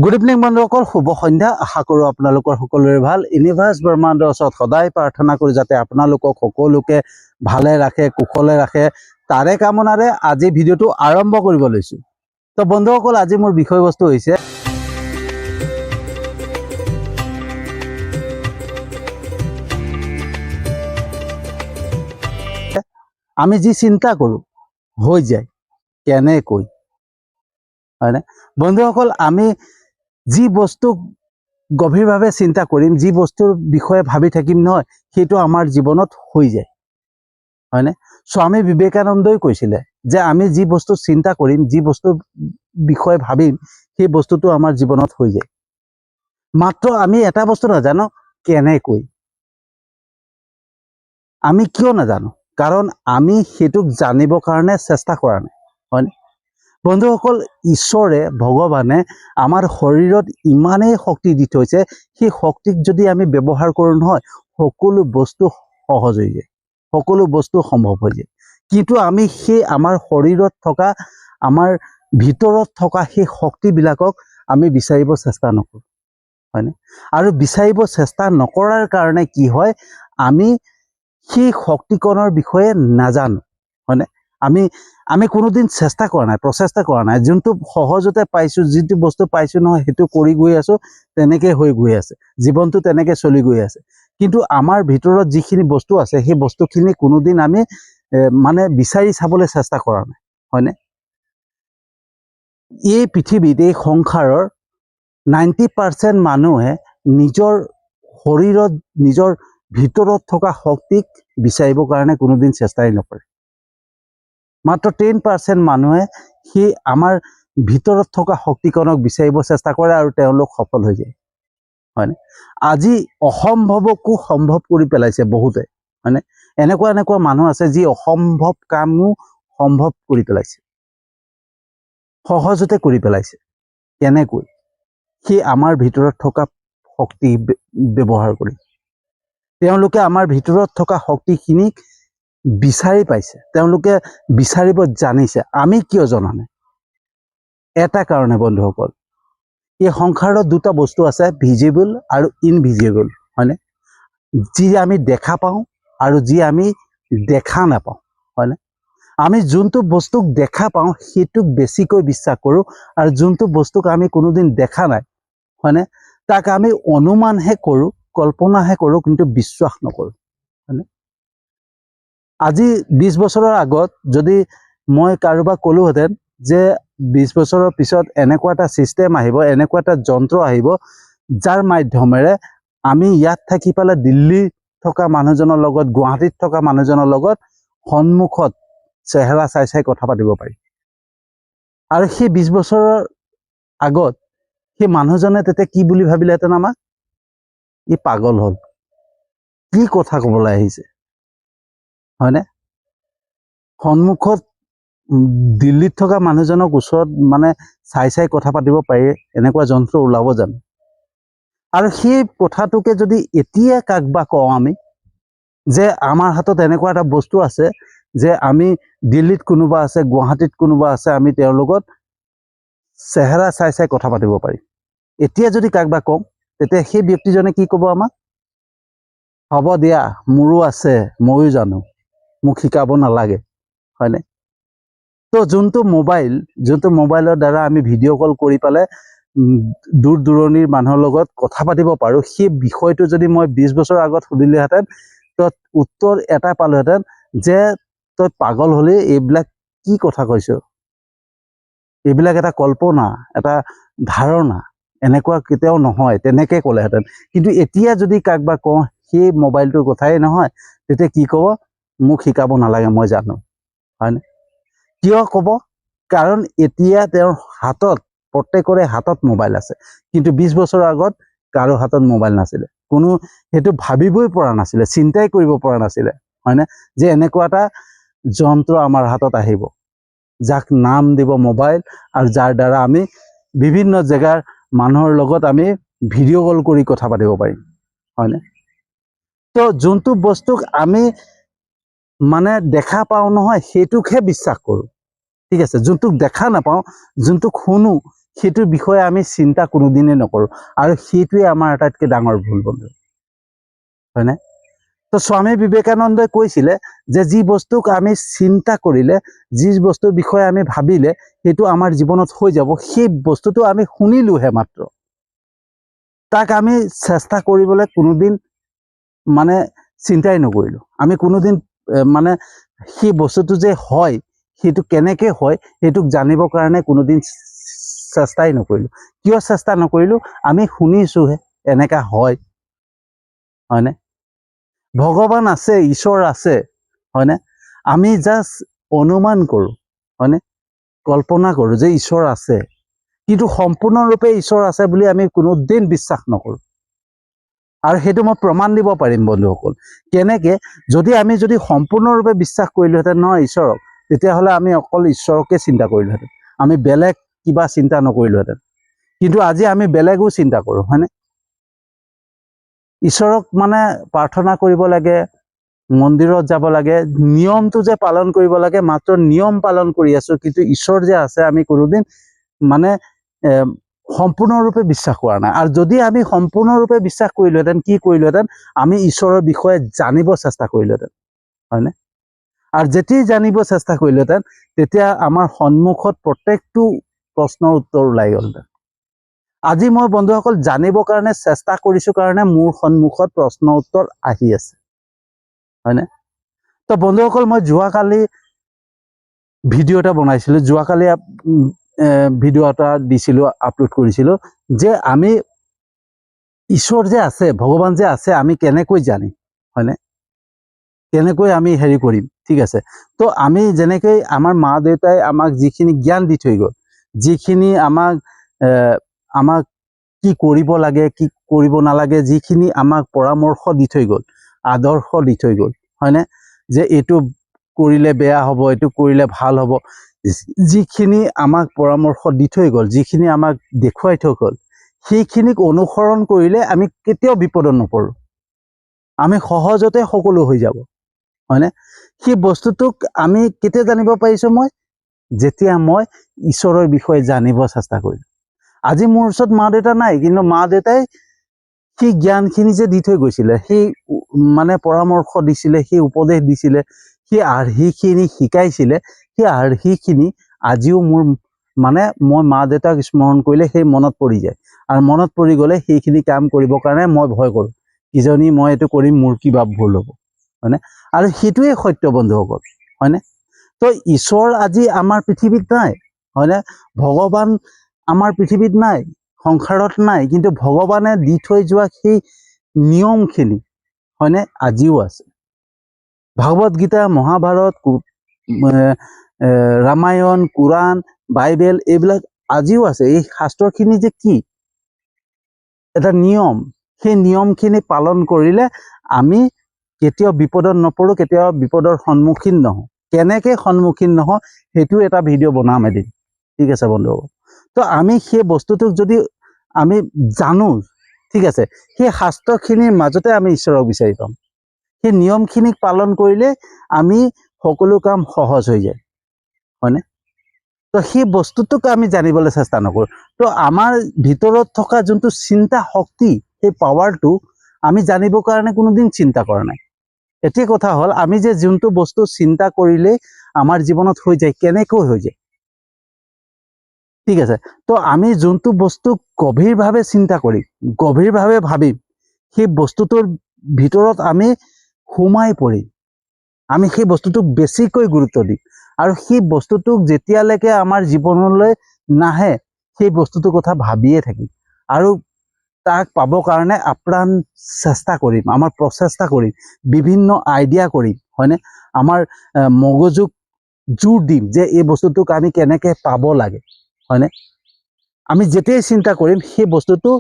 Good evening বন্ধুসকল, শুভ সন্ধ্যা। আশা কৰোঁ আপোনালোকৰ সকলোৰে ভাল। ইউনিভাৰ্ছ ব্ৰহ্মাণ্ডৰ ওচৰত সদায় প্ৰাৰ্থনা কৰোঁ যাতে আপোনালোকক সকলোকে ভালে ৰাখে, কুশলে ৰাখে। তাৰে কামনাৰে আজি ভিডিঅ'টো আৰম্ভ কৰিব লৈছোঁ। তো বন্ধুসকল, আজি মোৰ বিষয়বস্তু হৈছে আমি যি চিন্তা কৰোঁ হৈ যায় কেনেকৈ, হয়নে বন্ধুসকল? আমি যি বস্তু গভীৰভাৱে চিন্তা কৰিম, যি বস্তুৰ বিষয়ে ভাবি থাকিম নহয়, সেইটো আমাৰ জীৱনত হৈ যায়, হয়নে? স্বামী বিবেকানন্দই কৈছিলে যে আমি যি বস্তু চিন্তা কৰিম, যি বস্তুৰ বিষয়ে ভাবিম, সেই বস্তুটো আমাৰ জীৱনত হৈ যায়। মাত্ৰ আমি এটা বস্তু নাজানো, কেনেকৈ। আমি কিয় নাজানো? কাৰণ আমি সেইটোক জানিবৰ কাৰণে চেষ্টা কৰা নাই, হয়নে বন্ধুসকল? ঈশ্বৰে, ভগৱানে আমাৰ শৰীৰত ইমানেই শক্তি দি থৈছে, সেই শক্তিক যদি আমি ব্যৱহাৰ কৰোঁ নহয়, সকলো বস্তু সহজ হৈ যায়, সকলো বস্তু সম্ভৱ হৈ যায়। কিন্তু আমি সেই আমাৰ শৰীৰত থকা, আমাৰ ভিতৰত থকা সেই শক্তিবিলাকক আমি বিচাৰিব চেষ্টা নকৰোঁ, হয়নে? আৰু বিচাৰিব চেষ্টা নকৰাৰ কাৰণে কি হয়, আমি সেই শক্তিকণৰ বিষয়ে নাজানো, হয়নে? আমি কোনোদিন চেষ্টা কৰা নাই, প্ৰচেষ্টা কৰা নাই। যোনটো সহজতে পাইছোঁ, যিটো বস্তু পাইছোঁ নহয়, সেইটো কৰি গৈ আছোঁ, তেনেকৈ হৈ গৈ আছে, জীৱনটো তেনেকৈ চলি গৈ আছে। কিন্তু আমাৰ ভিতৰত যিখিনি বস্তু আছে, সেই বস্তুখিনি কোনোদিন আমি মানে বিচাৰি চাবলৈ চেষ্টা কৰা নাই, হয়নে? এই পৃথিৱীত, এই সংসাৰৰ 90% মানুহে নিজৰ শৰীৰত, নিজৰ ভিতৰত থকা শক্তিক বিচাৰিবৰ কাৰণে কোনোদিন চেষ্টাই নকৰে। মাত্ৰ 10% মানুহে সেই আমাৰ ভিতৰত থকা শক্তিকণক বিচাৰিব চেষ্টা কৰে আৰু তেওঁলোক সফল হৈ যায়, হয়নে? আজি অসম্ভৱকো সম্ভৱ কৰি পেলাইছে বহুতে, হয়নে? এনেকুৱা মানুহ আছে যি অসম্ভৱ কামো সম্ভৱ কৰি পেলাইছে, সহজতে কৰি পেলাইছে। কেনেকৈ? সেই আমাৰ ভিতৰত থকা শক্তি ব্যৱহাৰ কৰি তেওঁলোকে আমাৰ ভিতৰত থকা শক্তিখিনিক বিচাৰি পাইছে, তেওঁলোকে বিচাৰিব জানিছে। আমি কিয় জনা নাই? এটা কাৰণে বন্ধুসকল, এই সংসাৰত দুটা বস্তু আছে, ভিজিবল আৰু ইনভিজিবল, হয়নে? যি আমি দেখা পাওঁ আৰু যি আমি দেখা নাপাওঁ, হয়নে? আমি যোনটো বস্তুক দেখা পাওঁ সেইটোক বেছিকৈ বিশ্বাস কৰোঁ, আৰু যোনটো বস্তুক আমি কোনোদিন দেখা নাই, হয়নে, তাক আমি অনুমানহে কৰোঁ, কল্পনাহে কৰোঁ, কিন্তু বিশ্বাস নকৰোঁ, হয়নে? আজি 20 বছৰৰ আগত যদি মই কাৰোবাক ক'লোহেঁতেন যে 20 বছৰৰ পিছত এনেকুৱা এটা ছিষ্টেম আহিব, এনেকুৱা এটা যন্ত্ৰ আহিব, যাৰ মাধ্যমেৰে আমি ইয়াত থাকি পেলাই দিল্লীত থকা মানুহজনৰ লগত, গুৱাহাটীত থকা মানুহজনৰ লগত সন্মুখত চেহেৰা চাই চাই কথা পাতিব পাৰি। আৰু সেই 20 বছৰৰ আগত সেই মানুহজনে তেতিয়া কি বুলি ভাবিলেহেঁতেন? আমাক ই পাগল হ'ল, কি কথা ক'বলৈ আহিছে, হয়নে? সন্মুখত দিল্লীত থকা মানুহজনক ওচৰত মানে চাই চাই কথা পাতিব পাৰি, এনেকুৱা যন্ত্ৰ ওলাব জানো? আৰু সেই কথাটোকে যদি এতিয়া কাকবা কওঁ আমি যে আমাৰ হাতত এনেকুৱা এটা বস্তু আছে, যে আমি দিল্লীত কোনোবা আছে, গুৱাহাটীত কোনোবা আছে, আমি তেওঁৰ লগত চেহেৰা চাই চাই কথা পাতিব পাৰি, এতিয়া যদি কাকবা কওঁ, তেতিয়া সেই ব্যক্তিজনে কি ক'ব? আমাক হ'ব দিয়া, মোৰো আছে, ময়ো জানো, মোক শিকাব নালাগে, হয়নে? তো যোনটো মোবাইলৰ দ্বাৰা আমি ভিডিঅ' কল কৰি পেলাই দূৰ দূৰণিৰ মানুহৰ লগত কথা পাতিব পাৰোঁ, সেই বিষয়টো যদি মই 20 বছৰ আগত সুধিলোহেঁতেন, তো উত্তৰ এটা পালোহেঁতেন যে তই পাগল হ'লি, এইবিলাক কি কথা কৈছ, এইবিলাক এটা কল্পনা, এটা ধাৰণা, এনেকুৱা কেতিয়াও নহয়, তেনেকৈ ক'লেহেঁতেন। কিন্তু এতিয়া যদি কাকবা কওঁ সেই মোবাইলটোৰ কথাই নহয়, তেতিয়া কি ক'ব? মোক শিকাব নালাগে, মই জানো, হয়নে? কিয় ক'ব? কাৰণ এতিয়া তেওঁৰ হাতত, প্ৰত্যেকৰে হাতত মোবাইল আছে। কিন্তু 20 বছৰৰ আগত কাৰো হাতত মোবাইল নাছিলে, কোনো সেইটো ভাবিবই পৰা নাছিলে, চিন্তাই কৰিব পৰা নাছিলে, হয়নে? যে এনেকুৱা এটা যন্ত্ৰ আমাৰ হাতত আহিব, যাক নাম দিব মোবাইল, আৰু যাৰ দ্বাৰা আমি বিভিন্ন জেগাৰ মানুহৰ লগত আমি ভিডিঅ' কল কৰি কথা পাতিব পাৰিম, হয়নে? তো যোনটো বস্তুক আমি মানে দেখা পাওঁ নহয়, সেইটোকহে বিশ্বাস কৰোঁ, ঠিক আছে? যোনটোক দেখা নাপাওঁ, যোনটোক শুনো, সেইটোৰ বিষয়ে আমি চিন্তা কোনোদিনেই নকৰোঁ আৰু সেইটোৱে আমাৰ আটাইতকৈ ডাঙৰ ভুল বন্ধু হয়নে তো স্বামী বিবেকানন্দই কৈছিলে যে যি বস্তুক আমি চিন্তা কৰিলে যি বস্তুৰ বিষয়ে আমি ভাবিলে সেইটো আমাৰ জীৱনত হৈ যাব সেই বস্তুটো আমি শুনিলোহে মাত্ৰ তাক আমি চেষ্টা কৰিবলৈ কোনোদিন মানে চিন্তাই নকৰিলোঁ আমি কোনোদিন মানে সেই বস্তুটো যে হয় সেইটো কেনেকৈ হয় সেইটোক জানিবৰ কাৰণে কোনোদিন চেষ্টাই নকৰিলোঁ কিয় চেষ্টা নকৰিলোঁ আমি শুনিছোঁহে এনেকা হয়নে ভগৱান আছে ঈশ্বৰ আছে হয়নে আমি জাষ্ট অনুমান কৰোঁ হয়নে কল্পনা কৰোঁ যে ঈশ্বৰ আছে কিন্তু সম্পূৰ্ণৰূপে ঈশ্বৰ আছে বুলি আমি কোনোদিন বিশ্বাস নকৰোঁ আৰু সেইটো মই প্ৰমাণ দিব পাৰিম বন্ধুসকল কেনেকৈ যদি সম্পূৰ্ণৰূপে বিশ্বাস কৰিলোহেঁতেন নহয় ঈশ্বৰক তেতিয়াহ'লে আমি অকল ঈশ্বৰকে চিন্তা কৰিলোহেঁতেন আমি বেলেগ কিবা চিন্তা নকৰিলোহেঁতেন কিন্তু আজি আমি বেলেগো চিন্তা কৰোঁ হয়নে ঈশ্বৰক মানে প্ৰাৰ্থনা কৰিব লাগে মন্দিৰত যাব লাগে নিয়মটো যে পালন কৰিব লাগে মাত্ৰ নিয়ম পালন কৰি আছোঁ কিন্তু ঈশ্বৰ যে আছে আমি কোনোদিন মানে সম্পূৰ্ণৰূপে বিশ্বাস কৰা নাই আৰু যদি আমি সম্পূৰ্ণৰূপে বিশ্বাস কৰিলোহেঁতেন কি কৰিলোহেঁতেন আমি ঈশ্বৰৰ বিষয়ে জানিব চেষ্টা কৰিলোহেঁতেন হয়নে আৰু যেতিয়াই জানিব চেষ্টা কৰিলোহেঁতেন তেতিয়া আমাৰ সন্মুখত প্ৰত্যেকটো প্ৰশ্নৰ উত্তৰ ওলাই গ'লহেঁতেন আজি মই বন্ধুসকল জানিবৰ কাৰণে চেষ্টা কৰিছোঁ কাৰণে মোৰ সন্মুখত প্ৰশ্ন উত্তৰ আহি আছে হয়নে তো বন্ধুসকল মই যোৱাকালি ভিডিঅ' এটা বনাইছিলোঁ যোৱাকালি ভিডিঅ' এটা দিছিলোঁ আপলোড কৰিছিলোঁ যে আমি ঈশ্বৰ যে আছে ভগৱান যে আছে আমি কেনেকৈ জানিম হয়নে কেনেকৈ আমি হেৰি কৰিম ঠিক আছে তো আমি যেনেকৈ আমাৰ মা দেউতাই আমাক যিখিনি জ্ঞান দি থৈ গ'ল যিখিনি আমাক কি কৰিব লাগে কি কৰিব নালাগে যিখিনি আমাক পৰামৰ্শ দি থৈ গ'ল আদৰ্শ দি থৈ গ'ল হয়নে যে এইটো কৰিলে বেয়া হ'ব এইটো কৰিলে ভাল হ'ব যিখিনি আমাক পৰামৰ্শ দি থৈ গ'ল যিখিনি আমাক দেখুৱাই থৈ গ'ল সেইখিনিক অনুসৰণ কৰিলে আমি কেতিয়াও বিপদত নপৰোঁ আমি সহজতে সকলো হৈ যাব হয়নে সেই বস্তুটোক আমি কেতিয়া জানিব পাৰিছোঁ মই যেতিয়া মই ঈশ্বৰৰ বিষয়ে জানিব চেষ্টা কৰিলোঁ আজি মোৰ ওচৰত মা দেউতা নাই কিন্তু মা দেউতাই সেই জ্ঞানখিনি যে দি থৈ গৈছিলে সেই মানে পৰামৰ্শ দিছিলে সেই উপদেশ দিছিলে সেই আৰ্হিখিনি শিকাইছিলে সেই আৰ্হিখিনি আজিও মোৰ মানে মই মা দেউতাক স্মৰণ কৰিলে সেই মনত পৰি যায় আৰু মনত পৰি গ'লে সেইখিনি কাম কৰিবৰ কাৰণে মই ভয় কৰোঁ কিজনী মই এইটো কৰিম মোৰ কিবা ভুল হ'ব হয়নে আৰু সেইটোৱে সত্য বন্ধুসকল হয়নে তো ঈশ্বৰ আজি আমাৰ পৃথিৱীত নাই হয়নে ভগৱান আমাৰ পৃথিৱীত নাই সংসাৰত নাই কিন্তু ভগৱানে দি থৈ যোৱা সেই নিয়মখিনি হয়নে আজিও আছে ভাগৱত গীতা মহাভাৰত ৰামায়ণ কোৰাণ বাইবেল এইবিলাক আজিও আছে এই শাস্ত্ৰখিনি যে কি এটা নিয়ম সেই নিয়মখিনি পালন কৰিলে আমি কেতিয়াও বিপদত নপৰোঁ কেতিয়াও বিপদৰ সন্মুখীন নহওঁ কেনেকৈ সন্মুখীন নহওঁ সেইটো এটা ভিডিঅ' বনাম এদিন ঠিক আছে বন্ধুসকল তো আমি সেই বস্তুটোক যদি আমি জানো ঠিক আছে সেই শাস্ত্ৰখিনিৰ মাজতে আমি ঈশ্বৰক বিচাৰি পাম সেই নিয়মখিনিক পালন কৰিলে আমি সকলো কাম সহজ হৈ যায় হয়নে তো সেই বস্তুটোক আমি জানিবলৈ চেষ্টা নকৰোঁ তো আমাৰ ভিতৰত থকা যোনটো চিন্তা শক্তি সেই পাৱাৰটো আমি জানিবৰ কাৰণে কোনোদিন চিন্তা কৰা নাই এটি কথা হ'ল আমি যে যোনটো বস্তু চিন্তা কৰিলে আমাৰ জীৱনত হৈ যায় কেনেকৈ হৈ যায় ঠিক আছে তো আমি যোনটো বস্তু গভীৰভাৱে চিন্তা কৰিম গভীৰভাৱে ভাবিম সেই বস্তুটোৰ ভিতৰত আমি সোমাই পৰিম আমি সেই বস্তুটোক বেছিকৈ গুৰুত্ব দিম আৰু সেই বস্তুটোক যেতিয়ালৈকে আমাৰ জীৱনলৈ নাহে সেই বস্তুটোৰ কথা ভাবিয়ে থাকিম আৰু তাক পাবৰ কাৰণে আপ্ৰাণ চেষ্টা কৰিম আমাৰ প্ৰচেষ্টা কৰিম বিভিন্ন আইডিয়া কৰিম হয়নে আমাৰ মগজুক জোৰ দিম যে এই বস্তুটোক আমি কেনেকৈ পাব লাগে হয়নে আমি যেতিয়াই চিন্তা কৰিম সেই বস্তুটো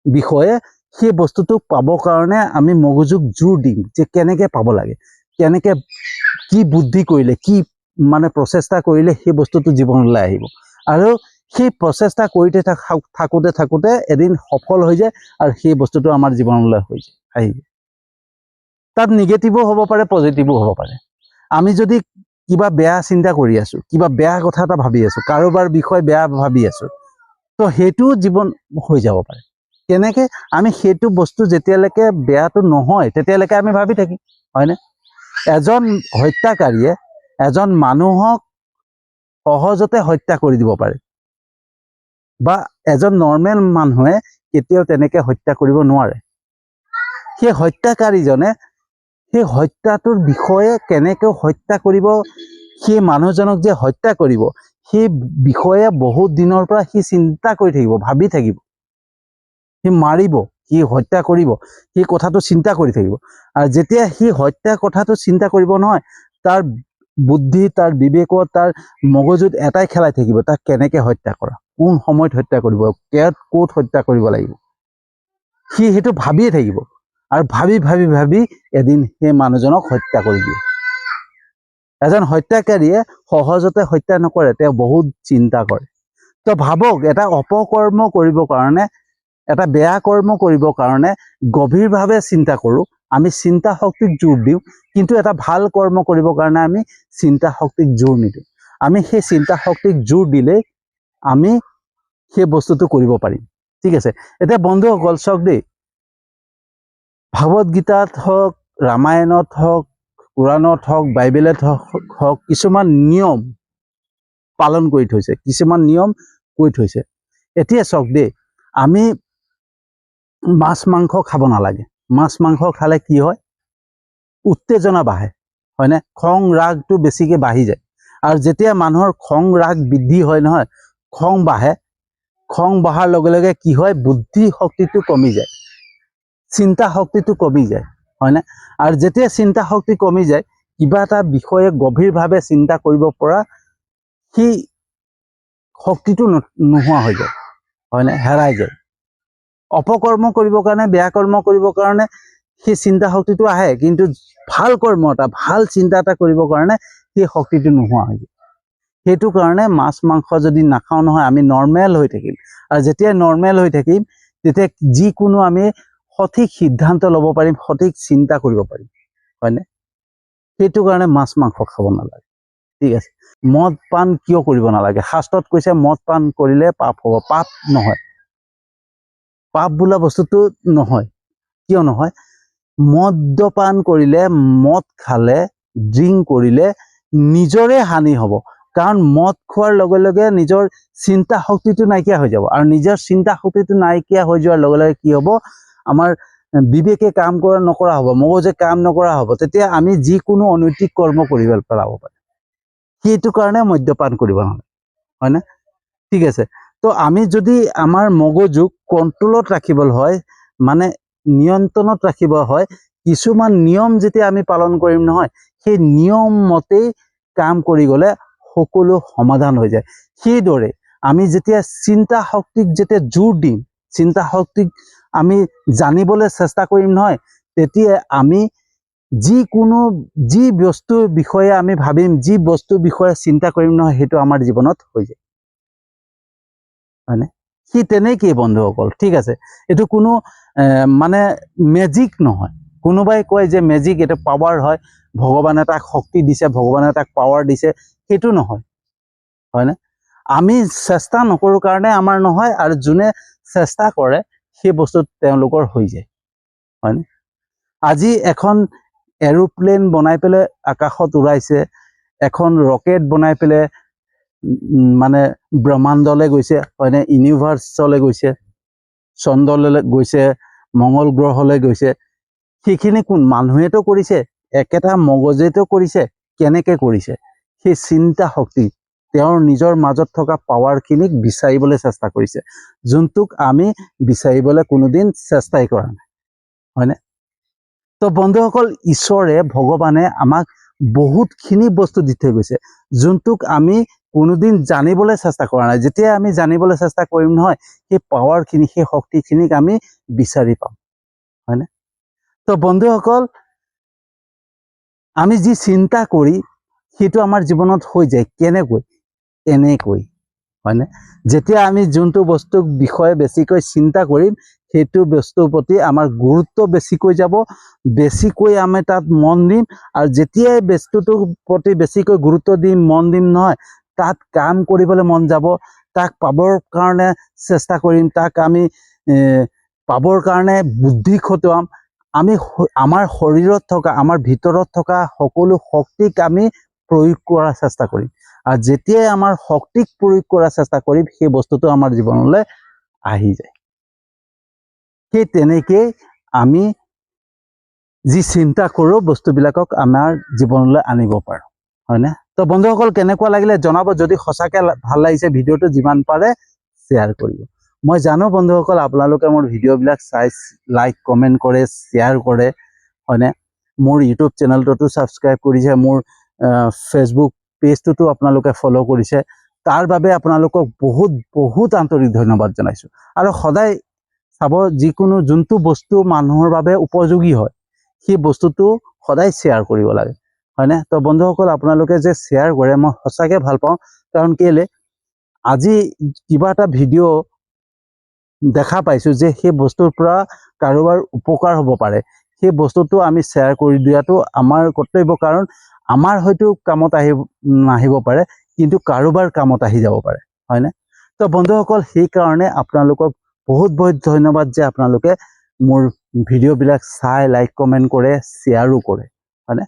বিষয়ে সেই বস্তুটোক পাবৰ কাৰণে আমি মগজুক জোৰ দিম যে কেনেকৈ পাব লাগে কেনেকৈ কি বুদ্ধি কৰিলে কি মানে প্ৰচেষ্টা কৰিলে সেই বস্তুটো জীৱনলৈ আহিব আৰু সেই প্ৰচেষ্টা কৰি থাকোঁতে এদিন সফল হৈ যায় আৰু সেই বস্তুটো আমাৰ জীৱনলৈ হৈ যায় আহি যায় তাত নিগেটিভো হ'ব পাৰে পজিটিভো হ'ব পাৰে আমি যদি কিবা বেয়া চিন্তা কৰি আছোঁ কিবা বেয়া কথা এটা ভাবি আছোঁ কাৰোবাৰ বিষয়ে বেয়া ভাবি আছোঁ তো সেইটোও জীৱন হৈ যাব পাৰে। কেনেকৈ আমি সেইটো বস্তু যেতিয়ালৈকে বেয়াটো নহয় তেতিয়ালৈকে আমি ভাবি থাকিম, হয়নে? এজন হত্যাকাৰীয়ে এজন মানুহক সহজতে হত্যা কৰি দিব পাৰে, বা এজন নৰ্মেল মানুহে কেতিয়াও তেনেকৈ হত্যা কৰিব নোৱাৰে। সেই হত্যাকাৰীজনে সেই হত্যাটোৰ বিষয়ে কেনেকৈ হত্যা কৰিব, সেই মানুহজনক যে হত্যা কৰিব সেই বিষয়ে বহুত দিনৰ পৰা সি চিন্তা কৰি থাকিব, ভাবি থাকিব। সি মাৰিব, সি হত্যা কৰিব, সেই কথাটো চিন্তা কৰি থাকিব। আৰু যেতিয়া সি হত্যা কথাটো চিন্তা কৰিব নহয়, তাৰ বুদ্ধি, তাৰ বিবেকত, তাৰ মগজুত এটাই খেলাই থাকিব, তাক কেনেকৈ হত্যা কৰা, কোন সময়ত হত্যা কৰিব, ক'ত হত্যা কৰিব লাগিব, সি সেইটো ভাবিয়ে থাকিব। আৰু ভাবি ভাবি ভাবি এদিন সেই মানুহজনক হত্যা কৰি দিয়ে। এজন হত্যাকাৰীয়ে সহজতে হত্যা নকৰে, তেওঁ বহুত চিন্তা কৰে। তো ভাবক, এটা অপকৰ্ম কৰিবৰ কাৰণে, এটা বেয়া কৰ্ম কৰিবৰ কাৰণে গভীৰভাৱে চিন্তা কৰোঁ, আমি চিন্তা শক্তিক জোৰ দিওঁ, কিন্তু এটা ভাল কৰ্ম কৰিবৰ কাৰণে আমি চিন্তা শক্তিক জোৰ নিদিওঁ। আমি সেই চিন্তা শক্তিক জোৰ দিলেই আমি সেই বস্তুটো কৰিব পাৰিম। ঠিক আছে, এতিয়া বন্ধুসকল চাওক দেই, ভাগৱত গীতাত হওক, ৰামায়ণত হওক, কোৰাণত হওক, বাইবেলত হওক, কিছুমান নিয়ম পালন কৰি থৈছে, কিছুমান নিয়ম কৰি থৈছে। এতিয়া চাওক দেই, আমি মাছ মাংস খাব নালাগে। মাছ মাংস খালে কি হয়, উত্তেজনা বাঢ়ে, হয়নে? খং ৰাগটো বেছিকৈ বাঢ়ি যায়। আৰু যেতিয়া মানুহৰ খং ৰাগ বৃদ্ধি হয় নহয়, খং বাঢ়ে, খং বঢ়াৰ লগে লগে কি হয়, বুদ্ধি শক্তিটো কমি যায়, চিন্তা শক্তিটো কমি যায়, হয়নে? আৰু যেতিয়া চিন্তা শক্তি কমি যায়, কিবা এটা বিষয়ে গভীৰভাৱে চিন্তা কৰিব পৰা সেই শক্তিটো নোহোৱা হৈ যায়, হয়নে? হেৰাই যায়। অপকৰ্ম কৰিবৰ কাৰণে, বেয়া কৰ্ম কৰিবৰ কাৰণে সেই চিন্তা শক্তিটো আহে, কিন্তু ভাল কৰ্ম এটা, ভাল চিন্তা এটা কৰিবৰ কাৰণে সেই শক্তিটো নোহোৱা হৈ যায়। সেইটো কাৰণে মাছ মাংস যদি নাখাওঁ নহয়, আমি নৰ্মেল হৈ থাকিম। আৰু যেতিয়া নৰ্মেল হৈ থাকিম, তেতিয়া যিকোনো আমি সঠিক সিদ্ধান্ত ল'ব পাৰিম, সঠিক চিন্তা কৰিব পাৰিম, হয়নে? সেইটো কাৰণে মাছ মাংস খাব নালাগে। ঠিক আছে, মদ পান কিয় কৰিব নালাগে? শাস্ত্ৰত কৈছে মদ পান কৰিলে পাপ হ'ব। পাপ নহয়, পাপ বোলা বস্তুটো নহয়। কিয় নহয়? মদ্যপান কৰিলে, মদ খালে, ড্ৰিংক কৰিলে নিজৰে হানি হ'ব। কাৰণ মদ খোৱাৰ লগে লগে নিজৰ চিন্তা শক্তিটো নাইকিয়া হৈ যাব। আৰু নিজৰ চিন্তা শক্তিটো নাইকিয়া হৈ যোৱাৰ লগে লগে কি হ'ব, আমাৰ বিবেকে কাম নকৰা হ'ব, মগজে কাম নকৰা হ'ব। তেতিয়া আমি যিকোনো অনৈতিক কৰ্ম কৰিব পেলাব পাৰিম। সেইটো কাৰণে মদ্যপান কৰিব নালাগে, হয়নে? ঠিক আছে, তো আমি যদি আমাৰ মগজুক কণ্ট্ৰলত ৰাখিবলৈ হয়, মানে নিয়ন্ত্ৰণত ৰাখিব হয়, কিছুমান নিয়ম যেতিয়া আমি পালন কৰিম নহয়, সেই নিয়ম মতেই কাম কৰি গ'লে সকলো সমাধান হৈ যায়। সেইদৰে আমি যেতিয়া চিন্তা শক্তিক যেতিয়া জোৰ দিম, চিন্তা শক্তিক আমি জানিবলৈ চেষ্টা কৰিম নহয়, তেতিয়া আমি যি বস্তুৰ বিষয়ে আমি ভাবিম, যি বস্তুৰ বিষয়ে চিন্তা কৰিম নহয়, সেইটো আমাৰ জীৱনত হৈ যায়, হয়নে? সি তেনেকেই বন্ধুসকল। ঠিক আছে, এইটো কোনো মানে মেজিক নহয়। কোনোবাই কয় যে মেজিক, এইটো পাৱাৰ হয়, ভগৱানে তাক শক্তি দিছে, ভগৱানে তাক পাৱাৰ দিছে, সেইটো নহয়, হয়নে? আমি চেষ্টা নকৰোঁ কাৰণে আমাৰ নহয়, আৰু যোনে চেষ্টা কৰে সেই বস্তু তেওঁলোকৰ হৈ যায়, হয়নে? আজি এখন এৰোপ্লেন বনাই পেলাই আকাশত উৰাইছে, এখন ৰকেট বনাই পেলাই মানে ব্ৰহ্মাণ্ডলৈ গৈছে, হয়নে? ইউনিভাৰ্চলৈ গৈছে, চন্দ্ৰলৈ গৈছে, মংগল গ্ৰহলৈ গৈছে। সেইখিনি কোন মানুহেতো কৰিছে, একেটা মগজেতো কৰিছে। কেনেকৈ কৰিছে? সেই চিন্তা শক্তি, তেওঁৰ নিজৰ মাজত থকা পাৱাৰখিনিক বিচাৰিবলৈ চেষ্টা কৰিছে, যোনটোক আমি বিচাৰিবলৈ কোনোদিন চেষ্টাই কৰা নাই, হয়নে? তো বন্ধুসকল, ঈশ্বৰে, ভগৱানে আমাক বহুতখিনি বস্তু দি থৈ গৈছে, যোনটোক আমি কোনোদিন জানিবলৈ চেষ্টা কৰা নাই। যেতিয়া আমি জানিবলৈ চেষ্টা কৰিম নহয়, সেই পাৱাৰখিনি, সেই শক্তিখিনিক আমি বিচাৰি পাম, হয়নে? তো বন্ধুসকল, আমি যি চিন্তা কৰি সেইটো আমাৰ জীৱনত হৈ যায়। কেনেকৈ? এনেকৈ, হয়নে? যেতিয়া আমি যোনটো বস্তুৰ বিষয়ে বেছিকৈ চিন্তা কৰিম, সেইটো বস্তুৰ প্ৰতি আমাৰ গুৰুত্ব বেছিকৈ যাব, বেছিকৈ আমি তাত মন দিম। আৰু যেতিয়াই বস্তুটোৰ প্ৰতি বেছিকৈ গুৰুত্ব দিম, মন দিম নহয়, তাত কাম কৰিবলৈ মন যাব, তাক পাবৰ কাৰণে চেষ্টা কৰিম, তাক আমি পাবৰ কাৰণে বুদ্ধি খটুৱাম। আমি আমাৰ শৰীৰত থকা, আমাৰ ভিতৰত থকা সকলো শক্তিক আমি প্ৰয়োগ কৰাৰ চেষ্টা কৰিম। আৰু যেতিয়াই আমাৰ শক্তিক প্ৰয়োগ কৰাৰ চেষ্টা কৰিম, সেই বস্তুটো আমাৰ জীৱনলৈ আহি যায়। সেই তেনেকেই আমি যি চিন্তা কৰোঁ বস্তুবিলাকক আমাৰ জীৱনলৈ আনিব পাৰোঁ, হয়নে? তো বন্ধুসকল, কেনেকুৱা লাগিলে জনাব। যদি সঁচাকৈ ভাল লাগিছে ভিডিঅ'টো যিমান পাৰে শ্বেয়াৰ কৰিব। মই জানো বন্ধুসকল আপোনালোকে মোৰ ভিডিঅ'বিলাক চাই লাইক কমেণ্ট কৰে, শ্বেয়াৰ কৰে, হয়নে? মোৰ ইউটিউব চেনেলটোতো ছাবস্ক্ৰাইব কৰিছে, মোৰ ফেচবুক পেজটোতো আপোনালোকে ফ'ল' কৰিছে। তাৰ বাবে আপোনালোকক বহুত বহুত আন্তৰিক ধন্যবাদ জনাইছোঁ। আৰু সদায় চাব, যিকোনো যোনটো বস্তু মানুহৰ বাবে উপযোগী হয় সেই বস্তুটো সদায় শ্বেয়াৰ কৰিব লাগে, হয়নে? তো বন্ধুসকল, আপোনালোকে যে শ্বেয়াৰ কৰে মই সঁচাকৈ ভাল পাওঁ। কাৰণ কেলৈ, আজি কিবা এটা ভিডিঅ' দেখা পাইছোঁ যে সেই বস্তুৰ পৰা কাৰোবাৰ উপকাৰ হ'ব পাৰে, সেই বস্তুটো আমি শ্বেয়াৰ কৰি দিয়াটো আমাৰ কৰ্তব্য। কাৰণ আমাৰ হয়তো কামত নাহিব পাৰে, কিন্তু কাৰোবাৰ কামত আহি যাব পাৰে, হয়নে? তো বন্ধুসকল, সেইকাৰণে আপোনালোকক বহুত বহুত ধন্যবাদ যে আপোনালোকে মোৰ ভিডিঅ'বিলাক চাই লাইক কমেণ্ট কৰে, শ্বেয়াৰো কৰে, হয়নে?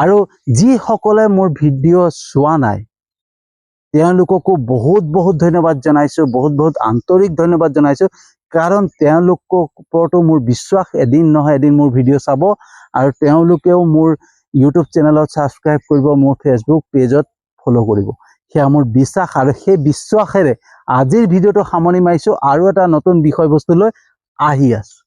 আৰু যিসকলে মোৰ ভিডিঅ' চোৱা নাই তেওঁলোককো বহুত বহুত ধন্যবাদ জনাইছোঁ, বহুত বহুত আন্তৰিক ধন্যবাদ জনাইছোঁ। কাৰণ তেওঁলোকৰ ওপৰতো মোৰ বিশ্বাস, এদিন নহয় এদিন মোৰ ভিডিঅ' চাব আৰু তেওঁলোকেও মোৰ ইউটিউব চেনেলত ছাবস্ক্ৰাইব কৰিব, মোৰ ফেচবুক পেজত ফ'ল' কৰিব। সেয়া মোৰ বিশ্বাস, আৰু সেই বিশ্বাসেৰে আজিৰ ভিডিঅ'টো সামৰণি মাৰিছোঁ। আৰু এটা নতুন বিষয়বস্তু লৈ আহি আছোঁ।